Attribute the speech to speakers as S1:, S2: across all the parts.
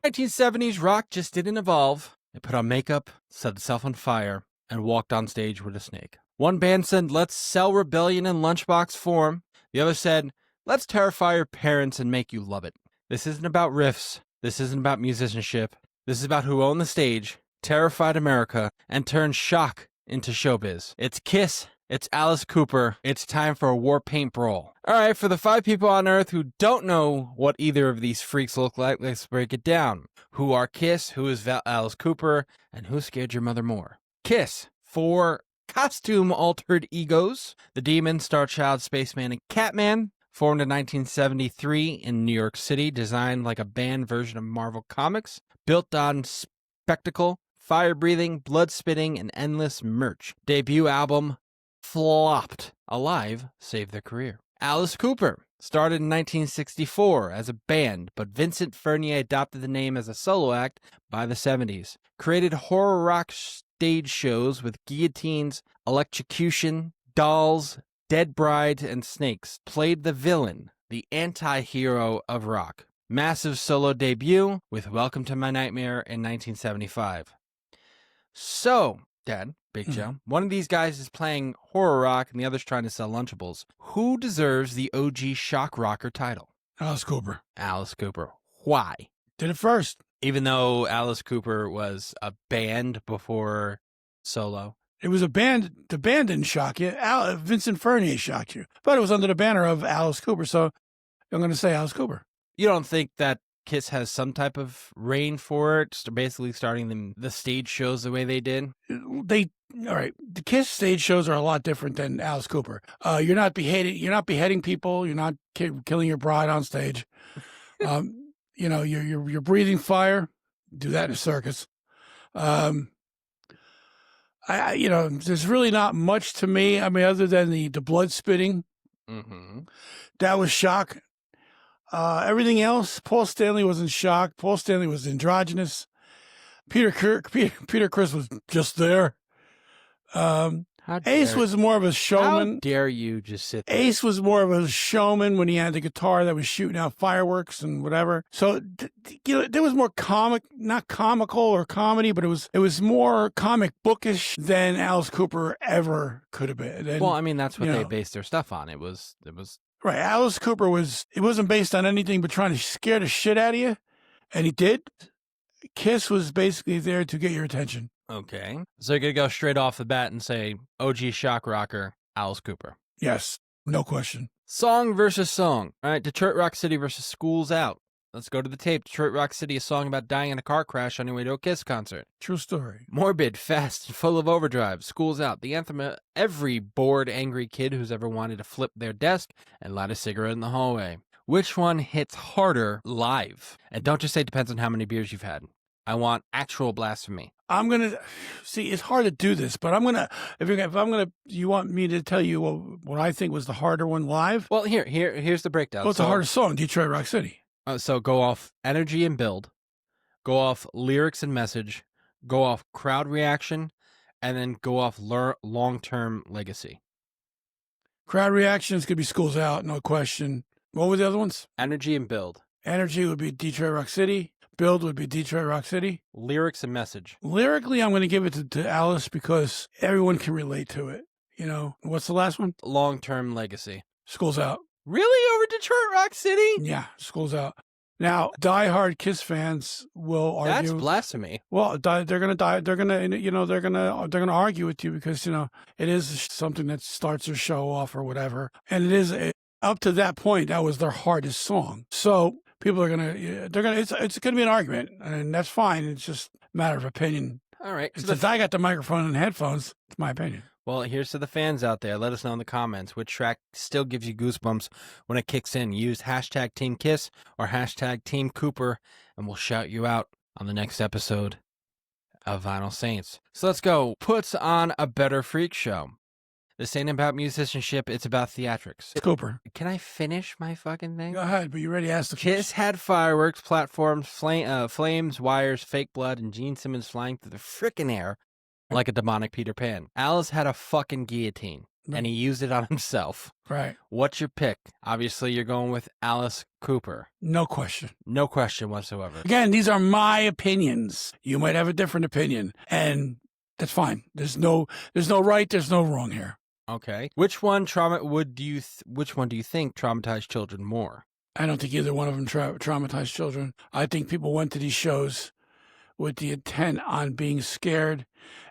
S1: 1970s, rock just didn't evolve. It put on makeup, set itself on fire, and walked on stage with a snake. One band said, let's sell rebellion in lunchbox form. The other said, let's terrify your parents and make you love it. This isn't about riffs. This isn't about musicianship. This is about who owned the stage, terrified America, and turned shock into showbiz. It's Kiss. It's Alice Cooper. It's time for a war paint brawl. All right, for the 5 people on Earth who don't know what either of these freaks look like, let's break it down. Who are Kiss? Who is Alice Cooper? And who scared your mother more? Kiss, 4 costume altered egos. The Demon, Starchild, Spaceman, and Catman. Formed in 1973 in New York City, designed like a banned version of Marvel Comics. Built on spectacle, fire-breathing, blood-spitting, and endless merch. Debut album, flopped. Alive saved their career. Alice Cooper started in 1964 as a band, but Vincent Furnier adopted the name as a solo act by the 70s. Created horror rock stage shows with guillotines, electrocution, dolls, dead brides, and snakes. Played the villain, the anti-hero of rock. Massive solo debut with Welcome to My Nightmare in 1975. So, Dad, Big Joe, one of these guys is playing horror rock and the other's trying to sell Lunchables. Who deserves the OG shock rocker title?
S2: Alice Cooper.
S1: Alice Cooper. Why?
S2: Did it first.
S1: Even though Alice Cooper was a band before solo.
S2: It was a band. The band didn't shock you. Vincent Furnier shocked you. But it was under the banner of Alice Cooper, so I'm going to say Alice Cooper.
S1: You don't think that Kiss has some type of reign for it, basically starting the stage shows the way they did?
S2: All right. The Kiss stage shows are a lot different than Alice Cooper. You're not beheading people. You're not killing your bride on stage. You're breathing fire. Do that in a circus. There's really not much to me. I mean, other than the blood spitting.
S1: Mm-hmm.
S2: That was shock. Everything else, Paul Stanley was in shock. Paul Stanley was androgynous. Peter Criss was just there. Ace was more of a showman.
S1: How dare you just sit there?
S2: Ace was more of a showman when he had the guitar that was shooting out fireworks and whatever. So, there was more not comical or comedy, but it was more comic bookish than Alice Cooper ever could have been. And,
S1: well, I mean, that's what they based their stuff on. It was.
S2: Right. Alice Cooper it wasn't based on anything but trying to scare the shit out of you. And he did. Kiss was basically there to get your attention.
S1: Okay. So you're going to go straight off the bat and say OG shock rocker, Alice Cooper.
S2: Yes. No question.
S1: Song versus song. All right. Detroit Rock City versus Schools Out. Let's go to the tape. Detroit Rock City, a song about dying in a car crash on your way to a Kiss concert.
S2: True story.
S1: Morbid, fast, and full of overdrive. Schools Out, the anthem of every bored, angry kid who's ever wanted to flip their desk and light a cigarette in the hallway. Which one hits harder live? And don't just say it depends on how many beers you've had. I want actual blasphemy.
S2: I'm going to see, it's hard to do this, but you want me to tell you what I think was the harder one live?
S1: Well, here's the breakdown.
S2: What's the hardest song? Detroit Rock City.
S1: So go off energy and build, go off lyrics and message, go off crowd reaction, and then go off long-term legacy.
S2: Crowd reactions could be Schools Out, no question. What were the other ones?
S1: Energy and build.
S2: Energy would be Detroit Rock City. Build would be Detroit Rock City.
S1: Lyrics and message.
S2: Lyrically, I'm going to give it to Alice because everyone can relate to it. What's the last one?
S1: Long-term legacy.
S2: Schools Out.
S1: Really? Over Detroit Rock City?
S2: Yeah, Schools Out. Now, diehard Kiss fans will argue.
S1: That's blasphemy.
S2: Well, they're going to die. They're going to argue with you because, it is something that starts their show off or whatever. And it is up to that point, that was their hardest song. So people are it's going to be an argument, and that's fine. It's just a matter of opinion.
S1: All right.
S2: Since I got the microphone and headphones, it's my opinion.
S1: Well, here's to the fans out there. Let us know in the comments which track still gives you goosebumps when it kicks in. Use hashtag Team Kiss or hashtag Team Cooper, and we'll shout you out on the next episode of Vinyl Saints. So let's go. Puts on a better freak show. This ain't about musicianship. It's about theatrics.
S2: Cooper.
S1: Can I finish my fucking thing?
S2: Go ahead, but you already asked the
S1: Kiss had fireworks, platforms, flames, wires, fake blood, and Gene Simmons flying through the frickin' air like a demonic Peter Pan. Alice had a fucking guillotine. and he used it on himself.
S2: Right.
S1: What's your pick? Obviously, you're going with Alice Cooper.
S2: No question.
S1: No question whatsoever.
S2: Again, these are my opinions. You might have a different opinion, and that's fine. There's no right, there's no wrong here.
S1: Okay. Which one do you think traumatized children more?
S2: I don't think either one of them traumatized children. I think people went to these shows with the intent on being scared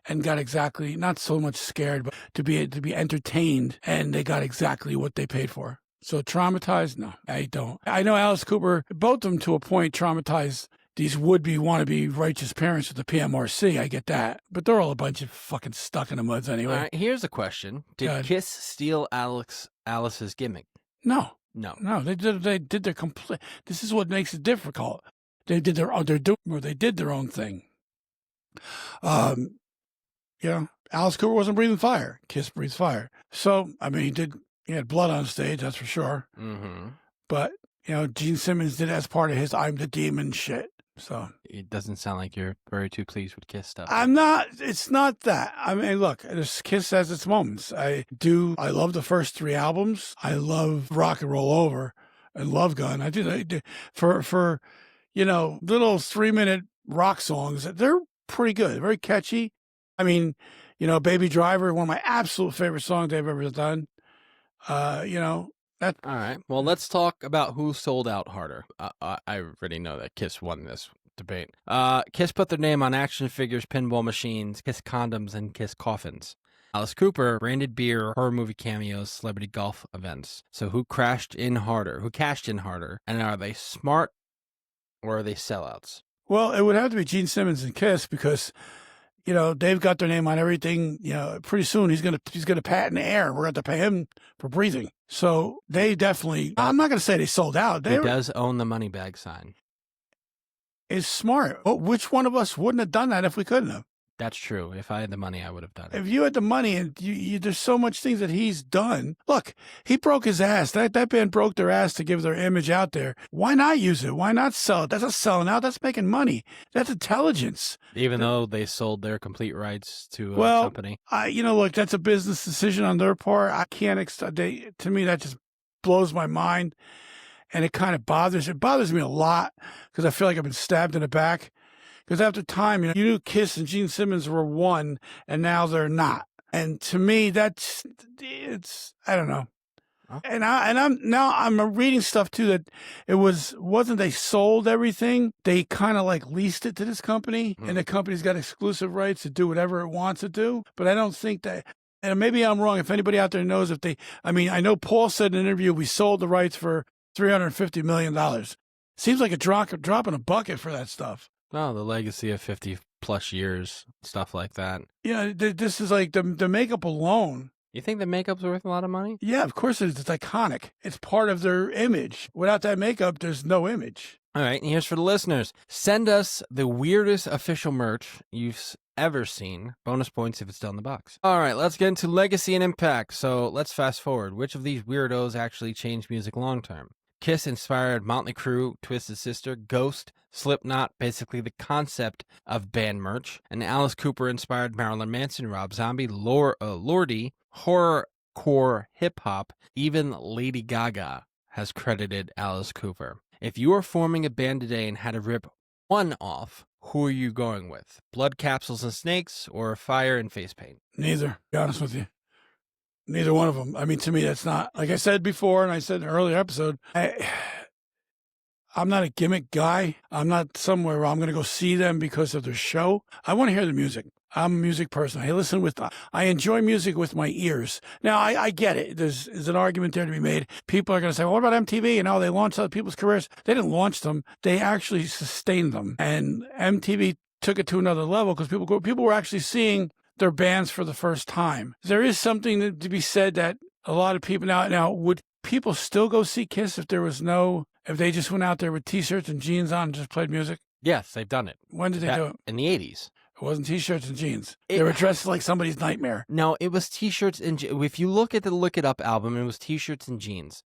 S2: and got exactly, not so much scared, but to be entertained, and they got exactly what they paid for. So traumatized? No, I don't. I know Alice Cooper, both of them to a point, traumatized these would-be, wannabe righteous parents with the PMRC. I get that. But they're all a bunch of fucking stuck in the muds anyway.
S1: All right, here's a question. Did Kiss steal Alice's gimmick?
S2: No.
S1: No.
S2: No, they did their complete. This is what makes it difficult. They did their own thing. Alice Cooper wasn't breathing fire. Kiss breathes fire. So, I mean, he had blood on stage, that's for sure.
S1: Mm-hmm.
S2: But, Gene Simmons did it as part of his I'm the Demon shit. So
S1: it doesn't sound like you're very too pleased with Kiss stuff.
S2: I'm not. It's not that. I mean, look, Kiss has its moments. I love the first 3 albums. I love Rock and Roll Over and Love Gun. I do for little 3-minute rock songs. They're pretty good, very catchy. I mean, Baby Driver, one of my absolute favorite songs they've ever done. That.
S1: All right. Well, let's talk about who sold out harder. I already know that Kiss won this debate. Kiss put their name on action figures, pinball machines, Kiss condoms, and Kiss coffins. Alice Cooper, branded beer, horror movie cameos, celebrity golf events. So who cashed in harder? And are they smart or are they sellouts?
S2: Well, it would have to be Gene Simmons and Kiss because, they've got their name on everything. Pretty soon he's gonna patent air. We're going to pay him for breathing. So they definitely. I'm not going to say they sold out.
S1: He does own the money bag sign.
S2: Is smart. Well, which one of us wouldn't have done that if we couldn't have?
S1: That's true. If I had the money, I would have done it.
S2: If you had the money and there's so much things that he's done. Look, he broke his ass. That band broke their ass to give their image out there. Why not use it? Why not sell it? That's not selling out. That's making money. That's intelligence.
S1: Even though they sold their complete rights to a company.
S2: Look, that's a business decision on their part. I can't. To me, that just blows my mind, and it kind of bothers me a lot because I feel like I've been stabbed in the back. Because after time, you knew Kiss and Gene Simmons were one, and now they're not. And to me, it's I don't know. Huh? And I'm reading stuff too that it wasn't they sold everything. They kind of like leased it to this company, and the company's got exclusive rights to do whatever it wants to do. But I don't think that. And maybe I'm wrong. If anybody out there knows I know Paul said in an interview we sold the rights for $350 million. Seems like a drop in a bucket for that stuff.
S1: No, the legacy of 50 plus years, stuff like that.
S2: Yeah, this is like the makeup alone.
S1: You think the makeup's worth a lot of money?
S2: Yeah, of course it is. It's iconic. It's part of their image. Without that makeup, there's no image.
S1: All right, and here's for the listeners. Send us the weirdest official merch you've ever seen. Bonus points if it's still in the box. All right, let's get into legacy and impact. So let's fast forward. Which of these weirdos actually changed music long term? Kiss inspired Motley Crue, Twisted Sister, Ghost, Slipknot, basically the concept of band merch. And Alice Cooper inspired Marilyn Manson, Rob Zombie, Lordi, horrorcore hip-hop. Even Lady Gaga has credited Alice Cooper. If you were forming a band today and had to rip one off, who are you going with? Blood Capsules and Snakes or Fire and Face Paint?
S2: Neither, to be honest with you. Neither one of them. I mean, to me, that's not, like I said before, and I said in an earlier episode, I'm not a gimmick guy. I'm not somewhere where I'm going to go see them because of their show. I want to hear the music. I'm a music person. I enjoy music with my ears. Now, I get it. There's an argument there to be made. People are going to say, well, what about MTV? They launched other people's careers. They didn't launch them. They actually sustained them. And MTV took it to another level because people were actually seeing their bands for the first time. There is something to be said that a lot of people now would people still go see Kiss if they just went out there with t-shirts and jeans on and just played music?
S1: Yes, they've done it.
S2: When did they do it?
S1: In the 80s.
S2: It wasn't t-shirts and jeans. They were dressed like somebody's nightmare.
S1: No, it was t-shirts and if you look at the Look It Up album, it was t-shirts and jeans.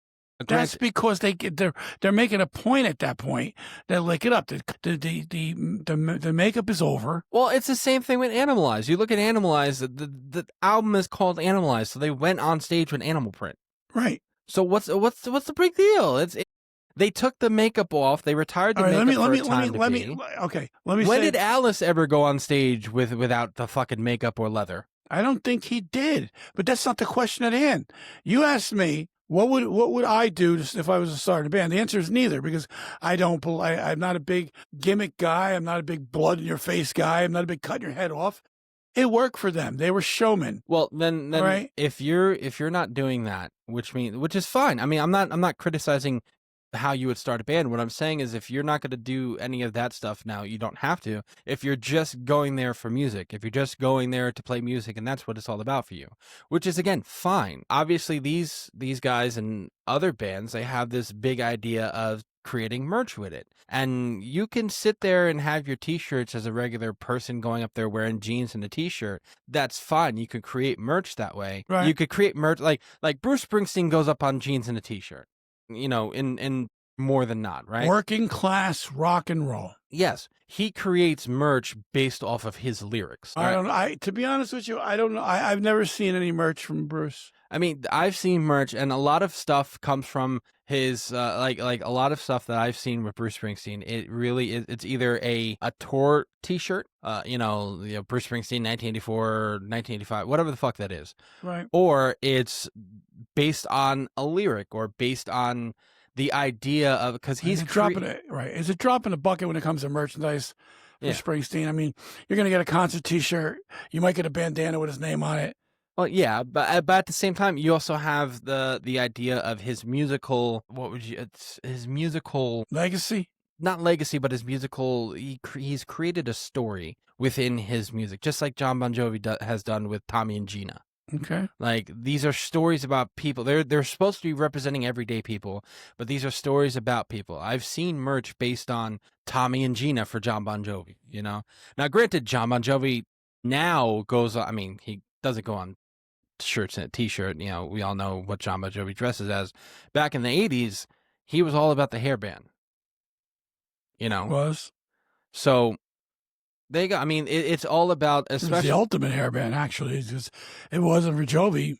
S2: That's because they're making a point at that point. They lick it up. The makeup is over.
S1: Well, it's the same thing with Animalize. You look at Animalize. The album is called Animalize, so they went on stage with animal print.
S2: Right.
S1: So what's the big deal? They took the makeup off. They retired the makeup. When did Alice ever go on stage without the fucking makeup or leather?
S2: I don't think he did. But that's not the question at hand. You asked me. What would I do if I was a star in a band? The answer is neither, because I'm not a big gimmick guy. I'm not a big blood in your face guy. I'm not a big cut your head off. It worked for them. They were showmen.
S1: Well, then right? if you're not doing that, which is fine. I mean, I'm not criticizing how you would start a band. What I'm saying is, if you're not going to do any of that stuff now, you don't have to. If you're just going there for music, if you're just going there to play music, and that's what it's all about for you, which is, again, fine. Obviously, these guys and other bands, they have this big idea of creating merch with it. And you can sit there and have your t-shirts as a regular person going up there wearing jeans and a t-shirt. That's fine. You can create merch that way.
S2: Right.
S1: You could create merch like Bruce Springsteen goes up on jeans and a t-shirt. In more than not, right?
S2: Working class rock and roll.
S1: Yes, he creates merch based off of his lyrics.
S2: To be honest with you, I don't know. I've never seen any merch from Bruce.
S1: I mean, I've seen merch, and a lot of stuff comes from his like a lot of stuff that I've seen with Bruce Springsteen. It really is. It's either a tour T-shirt, Bruce Springsteen 1984, 1985, whatever the fuck that is,
S2: right?
S1: Or it's based on a lyric or based on the idea of, because he's
S2: dropping it right. Is it dropping a bucket when it comes to merchandise for Springsteen? I mean, you're gonna get a concert T-shirt. You might get a bandana with his name on it.
S1: Well, yeah, but at the same time, you also have the idea of his musical. His musical
S2: legacy?
S1: Not legacy, but his musical. He's created a story within his music, just like John Bon Jovi has done with Tommy and Gina.
S2: Okay.
S1: Like, these are stories about people. They're supposed to be representing everyday people, but these are stories about people. I've seen merch based on Tommy and Gina for John Bon Jovi. Now, granted, John Bon Jovi now goes. I mean, he doesn't go on shirts and a t-shirt. We all know what John Bon Jovi dresses as. Back in the 80s, he was all about the hairband.
S2: Was.
S1: So it's all about, especially,
S2: it was the ultimate hairband, actually. It wasn't for Jovi.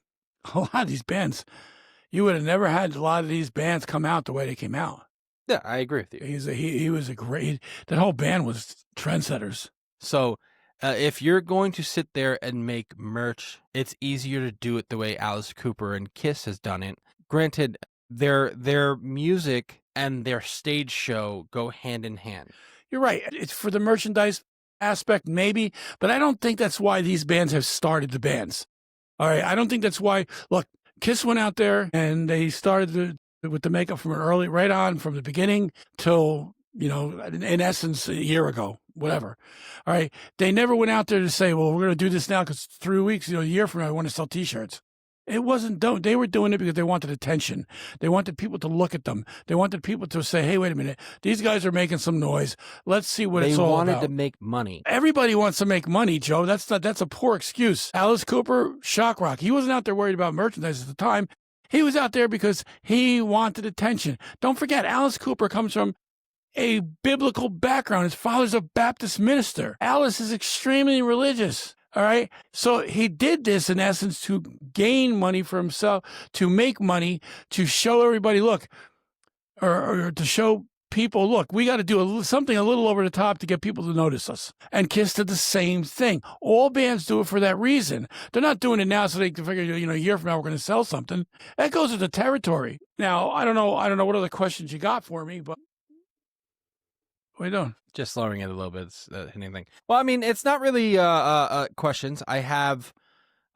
S2: A lot of these bands, you would have never had a lot of these bands come out the way they came out.
S1: Yeah, I agree with you.
S2: He was a great, that whole band was trendsetters.
S1: So if you're going to sit there and make merch, it's easier to do it the way Alice Cooper and Kiss has done it. Granted, their music and their stage show go hand in hand.
S2: You're right. It's for the merchandise aspect, maybe, but I don't think that's why these bands have started the bands. All right. I don't think that's why. Look, Kiss went out there and they started with the makeup from right on from the beginning till, in essence, a year ago, whatever. All right. They never went out there to say, well, we're going to do this now because 3 weeks, a year from now, I want to sell T-shirts. It wasn't done. They were doing it because they wanted attention. They wanted people to look at them. They wanted people to say, hey, wait a minute. These guys are making some noise. Let's see what it's all about.
S1: They wanted to make money.
S2: Everybody wants to make money, Joe. That's a poor excuse. Alice Cooper, shock rock. He wasn't out there worried about merchandise at the time. He was out there because he wanted attention. Don't forget, Alice Cooper comes from a biblical background. His father's a Baptist minister. Alice is extremely religious. All right. So he did this in essence to gain money for himself, to make money, to show everybody, look, or to show people, look, we got to do something a little over the top to get people to notice us. And Kiss did the same thing. All bands do it for that reason. They're not doing it now so they can figure, a year from now we're going to sell something. That goes with the territory. Now, I don't know what other questions you got for me, but what are you doing?
S1: Just lowering it a little bit. Anything. Well, I mean, it's not really questions. I have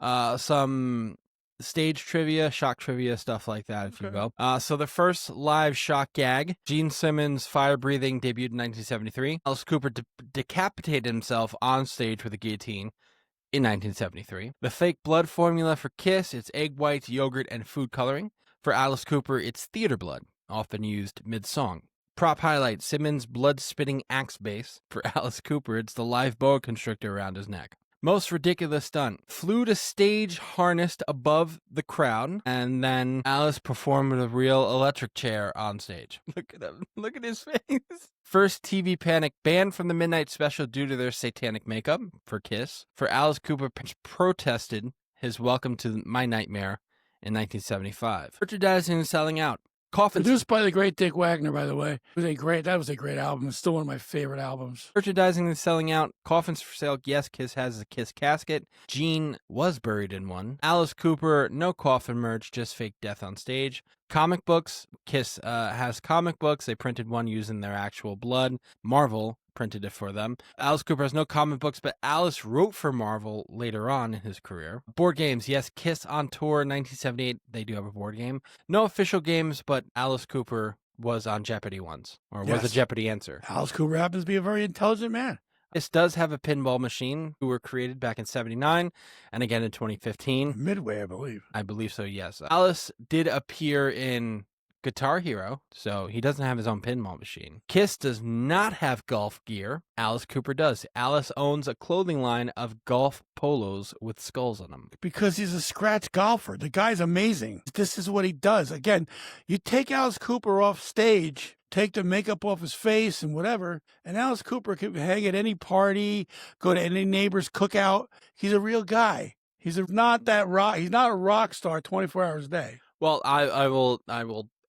S1: some stage trivia, shock trivia, stuff like that, if you will. So the first live shock gag, Gene Simmons' fire breathing, debuted in 1973. Alice Cooper decapitated himself on stage with a guillotine in 1973. The fake blood formula for Kiss, it's egg whites, yogurt, and food coloring. For Alice Cooper, it's theater blood, often used mid-song. Prop highlight, Simmons' blood-spitting axe base. For Alice Cooper, it's the live boa constrictor around his neck. Most ridiculous stunt. Flew to stage harnessed above the crowd, and then Alice performed with a real electric chair on stage. Look at him. Look at his face. First TV Panic banned from the Midnight Special due to their satanic makeup for Kiss. For Alice Cooper protested his Welcome to My Nightmare in 1975. Merchandising and selling out. Coffins.
S2: Produced by the great Dick Wagner, by the way. That was a great album. It's still one of my favorite albums.
S1: Merchandising and selling out. Coffins for sale. Yes, Kiss has a Kiss casket. Gene was buried in one. Alice Cooper, no coffin merch, just fake death on stage. Comic books. Kiss has comic books. They printed one using their actual blood. Marvel printed it for them. Alice Cooper has no comic books, but Alice wrote for Marvel later on in his career. Board games. Yes, Kiss on tour 1978. They do have a board game. No official games, but Alice Cooper was on Jeopardy once, or was a Jeopardy answer.
S2: Alice Cooper happens to be a very intelligent man.
S1: This does have a pinball machine, who were created back in 79 and again in 2015.
S2: Midway, I believe.
S1: I believe so, yes. Alice did appear in Guitar Hero, so he doesn't have his own pinball machine. Kiss does not have golf gear. Alice Cooper does. Alice owns a clothing line of golf polos with skulls on them.
S2: Because he's a scratch golfer. The guy's amazing. This is what he does. Again, you take Alice Cooper off stage, take the makeup off his face and whatever, and Alice Cooper can hang at any party, go to any neighbor's cookout. He's a real guy. He's not a rock star 24 hours a day.
S1: Well, I will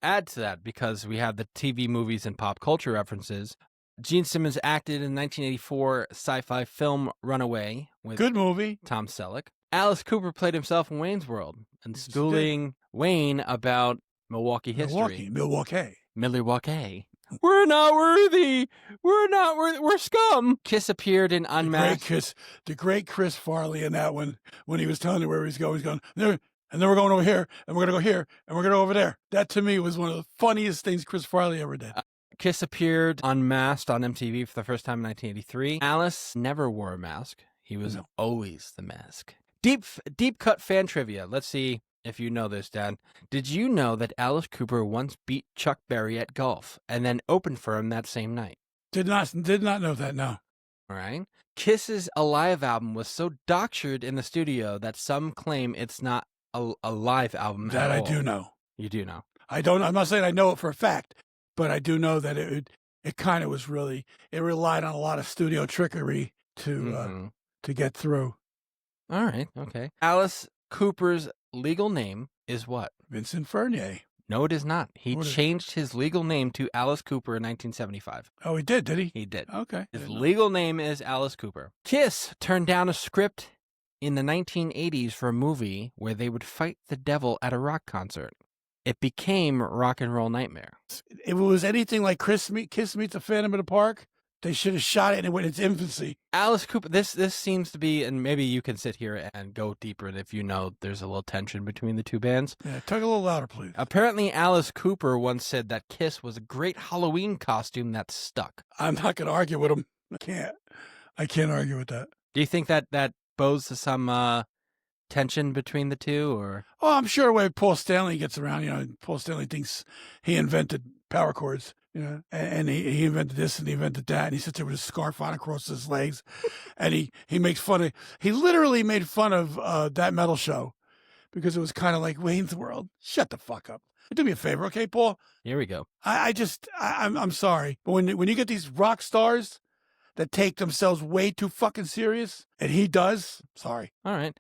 S1: add to that because we have the TV, movies, and pop culture references. Gene Simmons acted in 1984 sci-fi film Runaway with
S2: good movie.
S1: Tom Selleck. Alice Cooper played himself in Wayne's World and schooling Wayne about Milwaukee history. Milwaukee. We're not worthy. We're scum. Kiss appeared in Unmasked.
S2: The great Chris Farley in that one when he was telling you where he's going. He's going there. And then we're going over here, and we're going to go here, and we're going to go over there. That, to me, was one of the funniest things Chris Farley ever did.
S1: Kiss appeared Unmasked on MTV for the first time in 1983. Alice never wore a mask. He was always the mask. Deep cut fan trivia. Let's see if you know this, Dad. Did you know that Alice Cooper once beat Chuck Berry at golf and then opened for him that same night?
S2: Did not know that, no.
S1: All right. Kiss's Alive album was so doctored in the studio that some claim it's not a live album
S2: that
S1: at
S2: I
S1: all.
S2: do know.
S1: You do know.
S2: I'm not saying I know it for a fact, but I do know that it kind of was really, it relied on a lot of studio trickery to get through.
S1: All right. Okay. Alice Cooper's legal name is what?
S2: Vincent Furnier.
S1: No, it is not. He changed his legal name to Alice Cooper in 1975.
S2: Oh, he did he?
S1: He did.
S2: Okay.
S1: His legal name is Alice Cooper. Kiss turned down a script in the 1980s for a movie where they would fight the devil at a rock concert. It became Rock and Roll Nightmare.
S2: If it was anything like Kiss Meets a Phantom in the Park, they should have shot it in its infancy.
S1: Alice Cooper, this seems to be, and maybe you can sit here and go deeper if you know there's a little tension between the two bands.
S2: Yeah, talk a little louder, please.
S1: Apparently, Alice Cooper once said that Kiss was a great Halloween costume that stuck.
S2: I'm not going to argue with him. I can't argue with that.
S1: Do you think that bodes to some tension between the two, or?
S2: Oh, I'm sure when Paul Stanley gets around, Paul Stanley thinks he invented power chords, and he invented this and he invented that, and he sits there with his scarf on across his legs, and he makes fun of. He literally made fun of that metal show because it was kind of like Wayne's World. Shut the fuck up. Do me a favor, okay, Paul?
S1: Here we go.
S2: I'm sorry, but when you get these rock stars that take themselves way too fucking serious, and he does. Sorry.
S1: All right.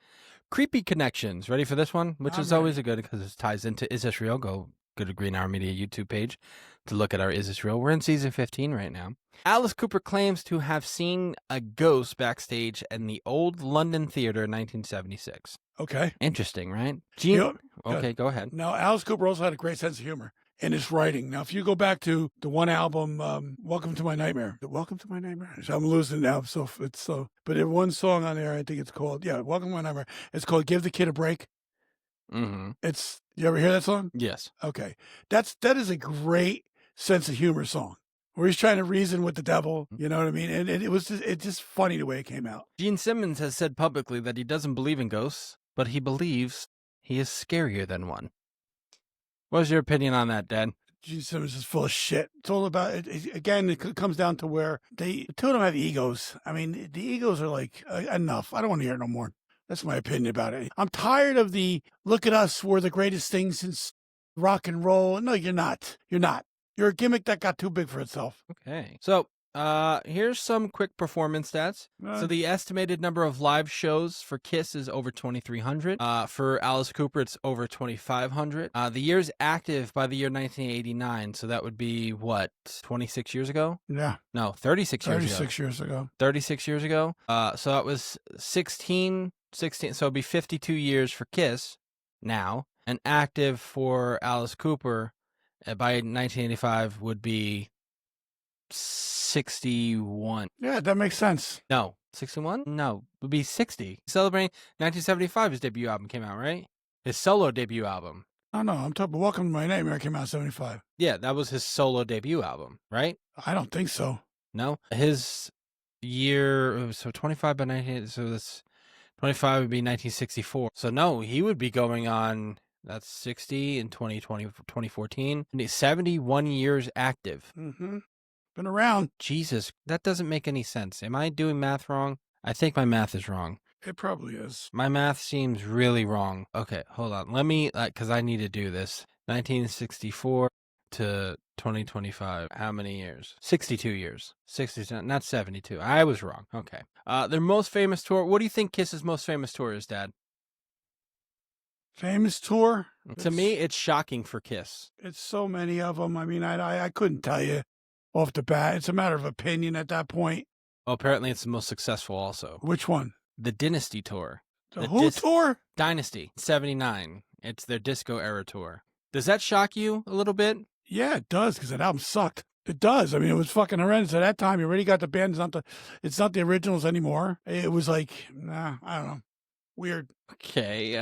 S1: Creepy Connections. Ready for this one? Which is always a good because it ties into Is This Real? Go to Green Hour Media YouTube page to look at our Is This Real? We're in season 15 right now. Alice Cooper claims to have seen a ghost backstage in the old London Theater in 1976.
S2: Okay.
S1: Interesting, right? Gene. Okay, go ahead.
S2: Now, Alice Cooper also had a great sense of humor in his writing. Now, if you go back to the one album, Welcome to My Nightmare. Welcome to My Nightmare. So I'm losing it now. But there's one song on there, I think it's called, Welcome to My Nightmare. It's called Give the Kid a Break.
S1: Mm-hmm.
S2: You ever hear that song?
S1: Yes.
S2: Okay. That is a great sense of humor song where he's trying to reason with the devil. You know what I mean? And it's just funny the way it came out.
S1: Gene Simmons has said publicly that he doesn't believe in ghosts, but he believes he is scarier than one. What's your opinion on that, Dad?
S2: Gene Simmons is full of shit. It's all about again. It comes down to where the two of them have egos. I mean, the egos are like enough. I don't want to hear it no more. That's my opinion about it. I'm tired of the look at us. We're the greatest thing since rock and roll. No, you're not. You're not. You're a gimmick that got too big for itself.
S1: Okay. So, here's some quick performance stats. So the estimated number of live shows for Kiss is over 2,300. For Alice Cooper, it's over 2,500. The years active by the year 1989. So that would be what, 26 years ago?
S2: Yeah.
S1: No, 36 years ago.
S2: 36 years ago.
S1: 36 years ago. So that was 16. So it'd be 52 years for Kiss now, and active for Alice Cooper by 1985 would be 61.
S2: Yeah, that makes sense.
S1: No, 61? No, it would be 60. Celebrating 1975, his debut album came out, right? His solo debut album.
S2: Oh, no, I'm talking Welcome to My Nightmare came out in 75.
S1: Yeah, that was his solo debut album, right?
S2: I don't think so.
S1: No? His year, so 25 by 19, so that's 25 would be 1964. So no, he would be going on, that's 60 in 2014. 71 years active.
S2: Mm-hmm. Been around.
S1: Jesus, that doesn't make any sense. Am I doing math wrong? I think my math is wrong.
S2: It probably is.
S1: My math seems really wrong. Okay, hold on. Let me, because I need to do this. 1964 to 2025. How many years? 62 years. 62, not 72. I was wrong. Okay. Their most famous tour. What do you think Kiss's most famous tour is, Dad?
S2: Famous tour?
S1: To me, it's shocking for Kiss.
S2: It's so many of them. I mean, I couldn't tell you off the bat. It's a matter of opinion at that point.
S1: Well, apparently it's the most successful also.
S2: Which one?
S1: The Dynasty Tour.
S2: The who tour?
S1: Dynasty, 79. It's their disco era tour. Does that shock you a little bit?
S2: Yeah, it does, because that album sucked. It does. I mean, it was fucking horrendous. At that time, you already got the band. It's not the originals anymore. It was like, I don't know. Weird.
S1: Okay.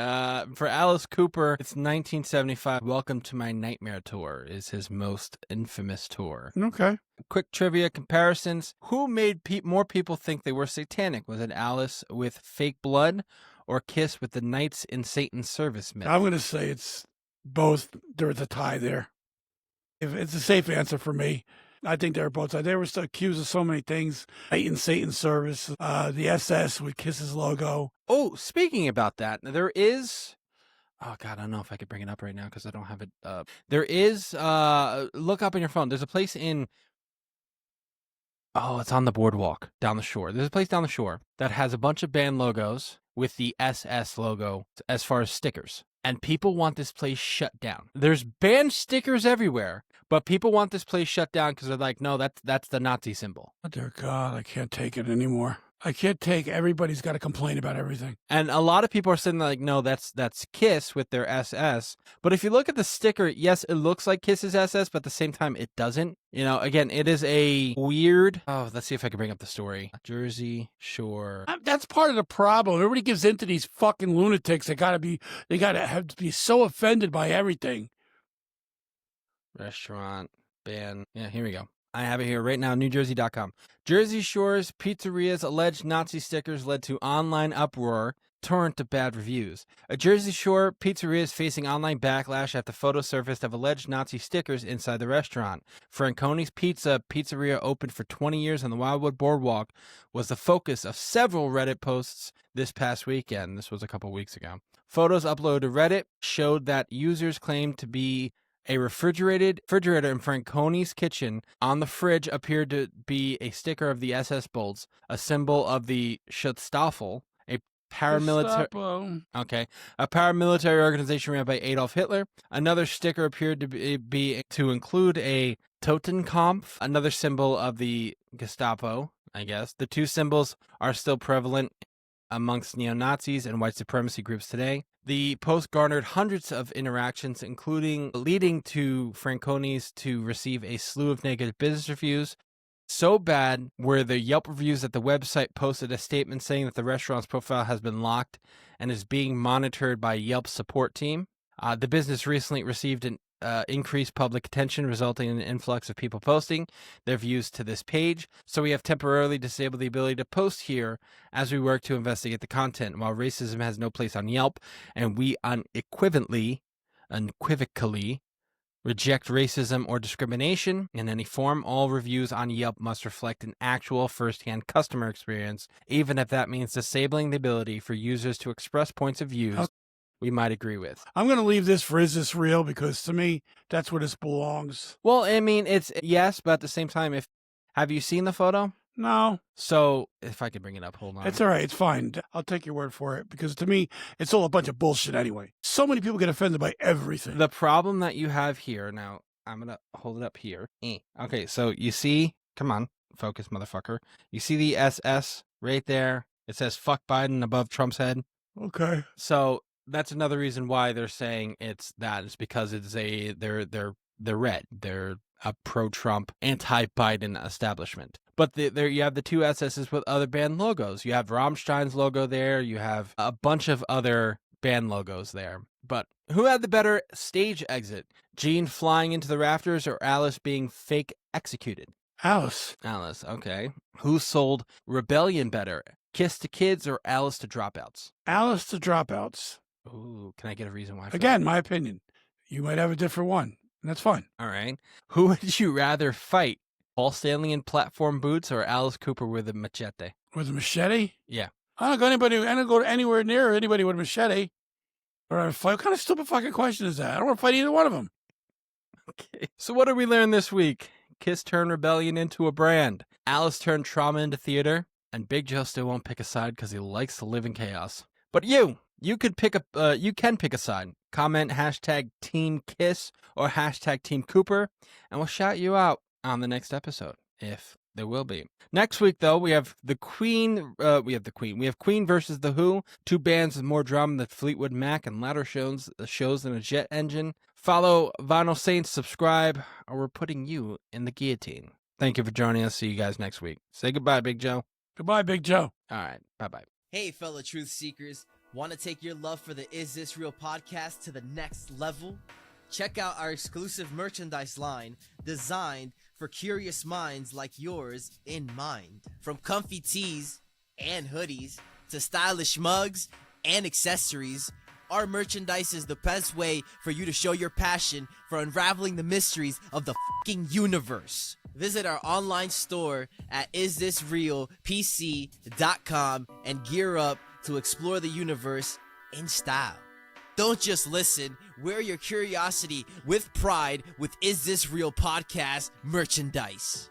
S1: For Alice Cooper, it's 1975. Welcome to My Nightmare Tour is his most infamous tour.
S2: Okay.
S1: Quick trivia comparisons. Who made more people think they were satanic? Was it Alice with fake blood or Kiss with the Knights in Satan's Service myth?
S2: I'm going to say it's both. There's a tie there. If it's a safe answer for me. I think they were both sides. They were accused of so many things. Satan's Service, the SS with Kiss's logo.
S1: Oh, speaking about that, there is... Oh, God, I don't know if I could bring it up right now because I don't have it up. There is... look up on your phone. There's a place in... Oh, it's on the boardwalk down the shore. There's a place down the shore that has a bunch of band logos with the SS logo as far as stickers. And people want this place shut down. There's band stickers everywhere, but people want this place shut down because they're like, no, that's the Nazi symbol.
S2: Oh, dear God, I can't take it anymore. I can't take everybody's got to complain about everything.
S1: And a lot of people are saying like, no, that's Kiss with their SS. But if you look at the sticker, yes, it looks like Kiss's SS, but at the same time, it doesn't. You know, again, it is a weird... Oh, let's see if I can bring up the story. Jersey Shore.
S2: That's part of the problem. Everybody gives in to these fucking lunatics. They got to have to be so offended by everything.
S1: Restaurant, band. Yeah, here we go. I have it here right now, NewJersey.com. Jersey Shore's pizzeria's alleged Nazi stickers led to online uproar, torrent of bad reviews. A Jersey Shore pizzeria is facing online backlash after photos surfaced of alleged Nazi stickers inside the restaurant. Franconi's pizzeria opened for 20 years on the Wildwood Boardwalk, was the focus of several Reddit posts this past weekend. This was a couple weeks ago. Photos uploaded to Reddit showed that users claimed to be a refrigerator in Franconi's kitchen. On the fridge appeared to be a sticker of the SS bolts, a symbol of the Schutzstaffel, a paramilitary organization ran by Adolf Hitler. Another sticker appeared to include a Totenkopf, another symbol of the Gestapo, I guess. The two symbols are still prevalent amongst neo-Nazis and white supremacy groups today. The post garnered hundreds of interactions, leading to Franconi's to receive a slew of negative business reviews. So bad were the Yelp reviews that the website posted a statement saying that the restaurant's profile has been locked and is being monitored by Yelp's support team. The business recently received an increased public attention, resulting in an influx of people posting their views to this page. So we have temporarily disabled the ability to post here as we work to investigate the content. While racism has no place on Yelp, and we unequivocally reject racism or discrimination in any form. All reviews on Yelp must reflect an actual first-hand customer experience, even if that means disabling the ability for users to express points of views we might agree with.
S2: I'm going to leave this for Is This Real? Because to me, that's where this belongs.
S1: Well, I mean, it's yes, but at the same time, have you seen the photo?
S2: No.
S1: So, if I could bring it up, hold on.
S2: It's all right. It's fine. I'll take your word for it because to me, it's all a bunch of bullshit anyway. So many people get offended by everything.
S1: The problem that you have here, now, I'm going to hold it up here. Okay, so you see, come on, focus, motherfucker. You see the SS right there? It says fuck Biden above Trump's head.
S2: Okay.
S1: So, that's another reason why they're saying it's because it's they're red. They're a pro-Trump, anti-Biden establishment. But there you have the two SS's with other band logos. You have Rammstein's logo there. You have a bunch of other band logos there. But who had the better stage exit? Gene flying into the rafters or Alice being fake executed?
S2: Alice.
S1: Alice, okay. Who sold Rebellion better? Kiss to Kids or Alice to Dropouts?
S2: Alice to Dropouts.
S1: Ooh, can I get a reason why?
S2: Again, my opinion. You might have a different one, and that's fine.
S1: All right. Who would you rather fight? Paul Stanley in platform boots or Alice Cooper with a machete?
S2: With a machete?
S1: Yeah.
S2: I don't go anywhere near anybody with a machete. Or a fight. What kind of stupid fucking question is that? I don't want to fight either one of them.
S1: Okay. So what did we learn this week? Kiss turned Rebellion into a brand. Alice turned trauma into theater. And Big Joe still won't pick a side because he likes to live in chaos. But you can pick a side. Comment #Team Kiss or #Team Cooper, and we'll shout you out on the next episode, if there will be. Next week, though, we have Queen versus The Who, two bands with more drama than Fleetwood Mac and louder shows than a jet engine. Follow Vinyl Saints, subscribe, or we're putting you in the guillotine. Thank you for joining us. See you guys next week. Say goodbye, Big Joe.
S2: Goodbye, Big Joe.
S1: All right. Bye-bye.
S3: Hey, fellow truth seekers. Want to take your love for the Is This Real podcast to the next level? Check out our exclusive merchandise line designed for curious minds like yours in mind. From comfy tees and hoodies to stylish mugs and accessories, our merchandise is the best way for you to show your passion for unraveling the mysteries of the fucking universe. Visit our online store at isthisrealpc.com and gear up to explore the universe in style. Don't just listen, wear your curiosity with pride with Is This Real podcast merchandise.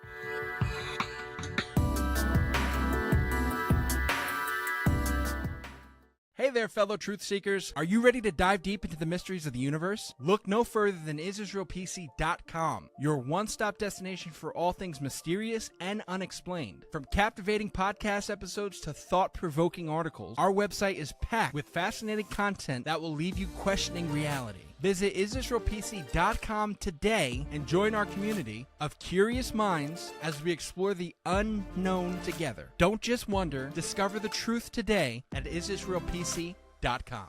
S1: Hey there, fellow truth seekers. Are you ready to dive deep into the mysteries of the universe? Look no further than isisraelpc.com, your one-stop destination for all things mysterious and unexplained. From captivating podcast episodes to thought-provoking articles, our website is packed with fascinating content that will leave you questioning reality. Visit isisraelpc.com today and join our community of curious minds as we explore the unknown together. Don't just wonder, discover the truth today at isisraelpc.com.